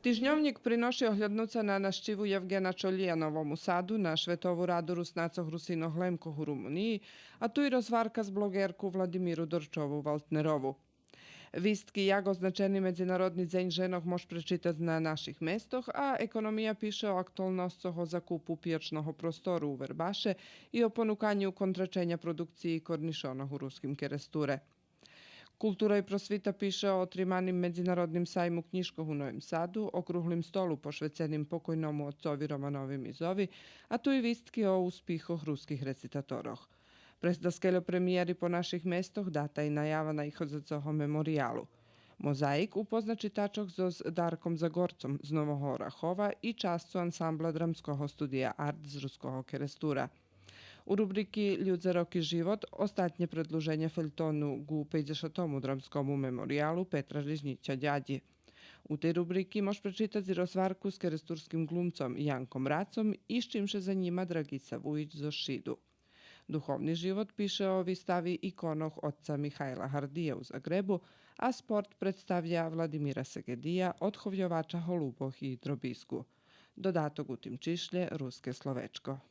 Тижньовник приноši огляднуться на нащиву Євгена Чолія Новому Саду, на шветову раду Rusnaco Hrusino Hlemko u Rumuniji, a tu i rozvarka s blogerku Vladimiru Dorčovu-Valtnerovu. Vistki jako značeni međunarodni dzenj ženog mož prečitati na naših mestoh, a ekonomija piše o aktualnostoho zakupu pječnog prostoru u Verbaše i o ponukanju kontračenja produkciji kornišonog u ruskim keresture. Kultura i prosvita piše o trimanim međunarodnim sajmu knjiškog u Novom Sadu, okruglim stolu pošvecenim pokojnomu otcovi Romanovim iz Ovi, a tu i vistki o uspihoh ruskih recitatoroh. Presda skelo premijeri po naših mestoh data i najava na ih od coho memorialu. Mozaik upozna čitačog s Darkom Zagorcom z Novog Orahova i čascu ansambla dramskoho studija Art z ruskoho kerestura. U rubriki Ljud za rok i život ostatnje predluženje feljtonu gu 50. dramskomu memorialu Petra Žližnića Đađi. U tej rubriki moš prečitati rozvarku s keresturskim glumcom Jankom Racom i s čimše za njima Dragica Vujić zo Šidu. Duhovni život piše o vistavi ikonoh otca Mihajla Hardija u Zagrebu, a sport predstavlja Vladimira Segedija, odhovljovača Holuboh i Drobisku. Dodatok u tim čišlje Ruske Slovečko.